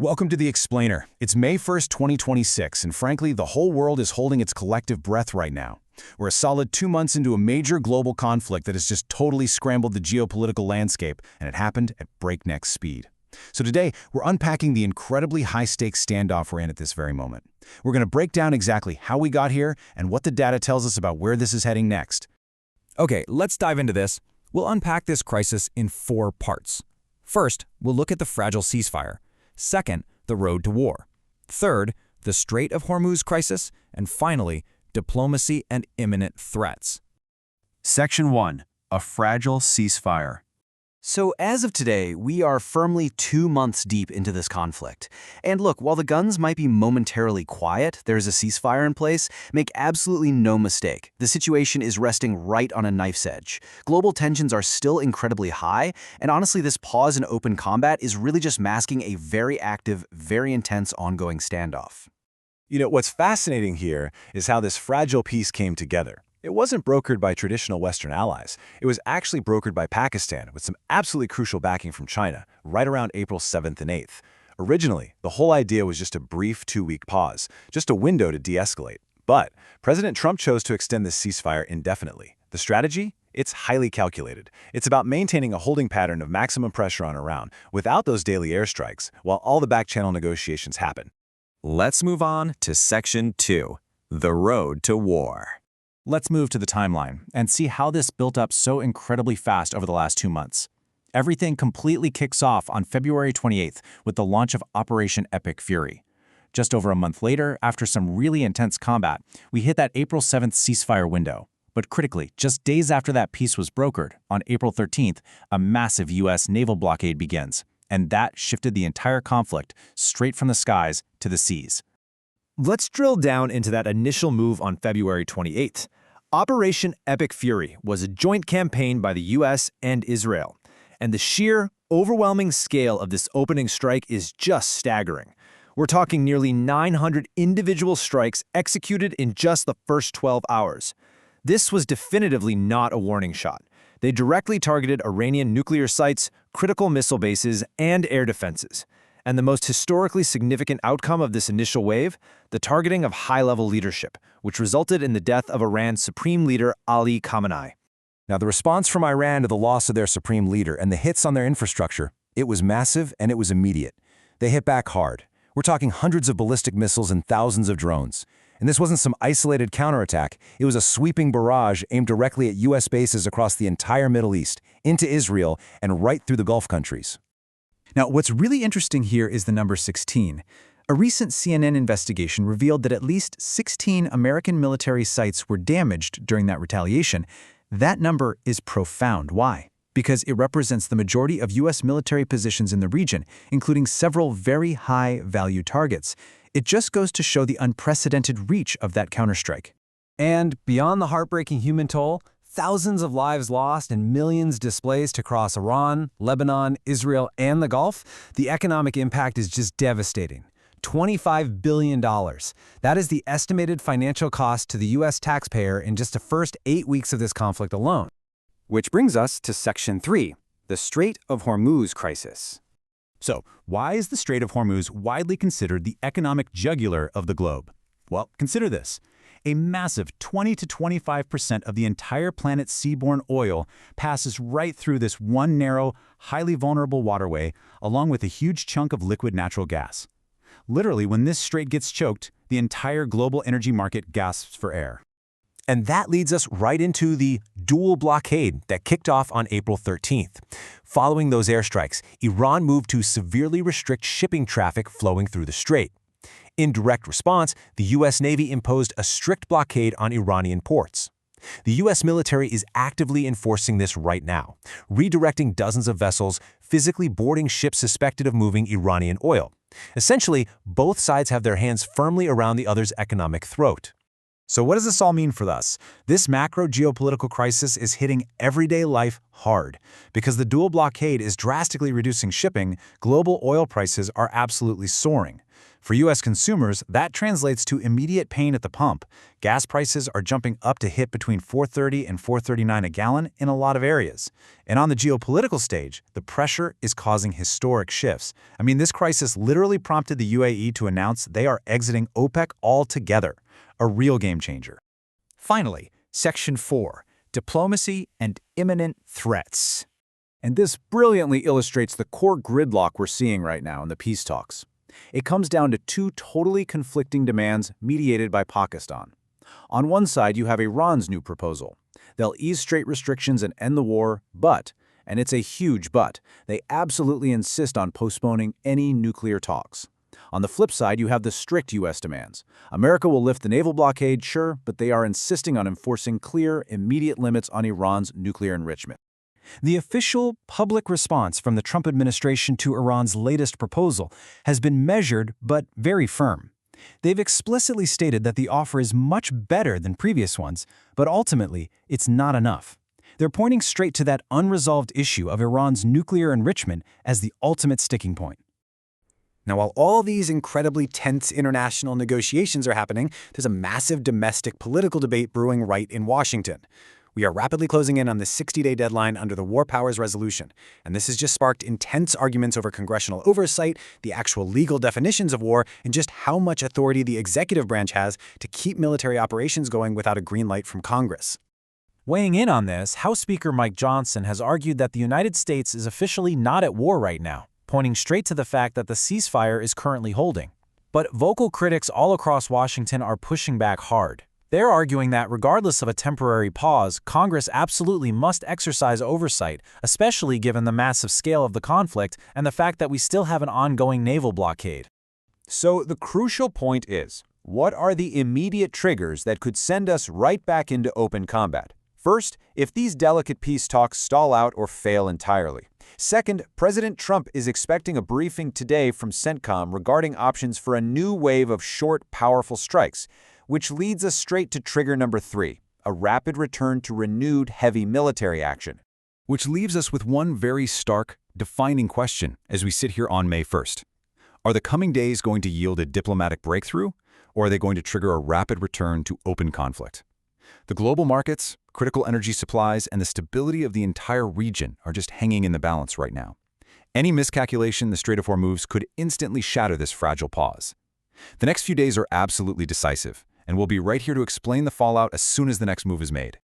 Welcome to The Explainer. It's May 1st, 2026, and frankly, the whole world is holding its collective breath right now. We're a solid 2 months into a major global conflict that has just totally scrambled the geopolitical landscape, and it happened at breakneck speed. So today, we're unpacking the incredibly high-stakes standoff we're in at this very moment. We're going to break down exactly how we got here and what the data tells us about where this is heading next. Okay, let's dive into this. We'll unpack this crisis in 4 parts. First, we'll look at the fragile ceasefire. Second, the road to war. Third, the Strait of Hormuz crisis. And finally, diplomacy and imminent threats. Section 1. A fragile ceasefire. So as of today, we are firmly 2 months deep into this conflict. And look, while the guns might be momentarily quiet, there's a ceasefire in place, make absolutely no mistake. The situation is resting right on a knife's edge. Global tensions are still incredibly high, and honestly, this pause in open combat is really just masking a very active, very intense ongoing standoff. You know, what's fascinating here is how this fragile peace came together. It wasn't brokered by traditional Western allies. It was actually brokered by Pakistan with some absolutely crucial backing from China right around April 7th and 8th. Originally, the whole idea was just a brief 2-week pause, just a window to de-escalate. But President Trump chose to extend this ceasefire indefinitely. The strategy? It's highly calculated. It's about maintaining a holding pattern of maximum pressure on Iran without those daily airstrikes while all the back-channel negotiations happen. Let's move on to Section 2. The road to war. Let's move to the timeline and see how this built up so incredibly fast over the last 2 months. Everything completely kicks off on February 28th with the launch of Operation Epic Fury. Just over a month later, after some really intense combat, we hit that April 7th ceasefire window. But critically, just days after that peace was brokered, on April 13th, a massive U.S. naval blockade begins, and that shifted the entire conflict straight from the skies to the seas. Let's drill down into that initial move on February 28th. Operation Epic Fury was a joint campaign by the U.S. and Israel, and the sheer, overwhelming scale of this opening strike is just staggering. We're talking nearly 900 individual strikes executed in just the first 12 hours. This was definitively not a warning shot. They directly targeted Iranian nuclear sites, critical missile bases, and air defenses. And the most historically significant outcome of this initial wave, the targeting of high-level leadership, which resulted in the death of Iran's supreme leader Ali Khamenei. Now, the response from Iran to the loss of their supreme leader and the hits on their infrastructure, it was massive and it was immediate. They hit back hard. We're talking hundreds of ballistic missiles and thousands of drones. And this wasn't some isolated counterattack. It was a sweeping barrage aimed directly at U.S. bases across the entire Middle East, into Israel, and right through the Gulf countries. Now, what's really interesting here is the number 16. A recent CNN investigation revealed that at least 16 American military sites were damaged during that retaliation. That number is profound. Why? Because it represents the majority of U.S. military positions in the region, including several very high-value targets. It just goes to show the unprecedented reach of that counterstrike. And beyond the heartbreaking human toll, thousands of lives lost and millions displaced across Iran, Lebanon, Israel, and the Gulf, the economic impact is just devastating. $25 billion. That is the estimated financial cost to the U.S. taxpayer in just the first 8 weeks of this conflict alone. Which brings us to Section 3, the Strait of Hormuz crisis. So, why is the Strait of Hormuz widely considered the economic jugular of the globe? Well, consider this. A massive 20 to 25% of the entire planet's seaborne oil passes right through this one narrow, highly vulnerable waterway, along with a huge chunk of liquid natural gas. Literally, when this strait gets choked, the entire global energy market gasps for air. And that leads us right into the dual blockade that kicked off on April 13th. Following those airstrikes, Iran moved to severely restrict shipping traffic flowing through the strait. In direct response, the U.S. Navy imposed a strict blockade on Iranian ports. The U.S. military is actively enforcing this right now, redirecting dozens of vessels, physically boarding ships suspected of moving Iranian oil. Essentially, both sides have their hands firmly around the other's economic throat. So what does this all mean for us? This macro geopolitical crisis is hitting everyday life hard. Because the dual blockade is drastically reducing shipping, global oil prices are absolutely soaring. For U.S. consumers, that translates to immediate pain at the pump. Gas prices are jumping up to hit between $4.30 and $4.39 a gallon in a lot of areas. And on the geopolitical stage, the pressure is causing historic shifts. I mean, this crisis literally prompted the UAE to announce they are exiting OPEC altogether. A real game changer. Finally, Section 4, Diplomacy and Imminent Threats. And this brilliantly illustrates the core gridlock we're seeing right now in the peace talks. It comes down to two totally conflicting demands mediated by Pakistan. On one side, you have Iran's new proposal. They'll ease strait restrictions and end the war, but, and it's a huge but, they absolutely insist on postponing any nuclear talks. On the flip side, you have the strict U.S. demands. America will lift the naval blockade, sure, but they are insisting on enforcing clear, immediate limits on Iran's nuclear enrichment. The official public response from the Trump administration to Iran's latest proposal has been measured but very firm. They've explicitly stated that the offer is much better than previous ones, but ultimately, it's not enough. They're pointing straight to that unresolved issue of Iran's nuclear enrichment as the ultimate sticking point. Now, while all these incredibly tense international negotiations are happening, there's a massive domestic political debate brewing right in Washington. We are rapidly closing in on the 60-day deadline under the War Powers Resolution, and this has just sparked intense arguments over congressional oversight, the actual legal definitions of war, and just how much authority the executive branch has to keep military operations going without a green light from Congress. Weighing in on this, House Speaker Mike Johnson has argued that the United States is officially not at war right now, pointing straight to the fact that the ceasefire is currently holding. But vocal critics all across Washington are pushing back hard. They're arguing that regardless of a temporary pause, Congress absolutely must exercise oversight, especially given the massive scale of the conflict and the fact that we still have an ongoing naval blockade. So the crucial point is, what are the immediate triggers that could send us right back into open combat? First, if these delicate peace talks stall out or fail entirely. Second, President Trump is expecting a briefing today from CENTCOM regarding options for a new wave of short, powerful strikes, which leads us straight to trigger number 3, a rapid return to renewed heavy military action. Which leaves us with one very stark, defining question as we sit here on May 1st. Are the coming days going to yield a diplomatic breakthrough, or are they going to trigger a rapid return to open conflict? The global markets, critical energy supplies, and the stability of the entire region are just hanging in the balance right now. Any miscalculation in the Strait of Hormuz could instantly shatter this fragile pause. The next few days are absolutely decisive, and we'll be right here to explain the fallout as soon as the next move is made.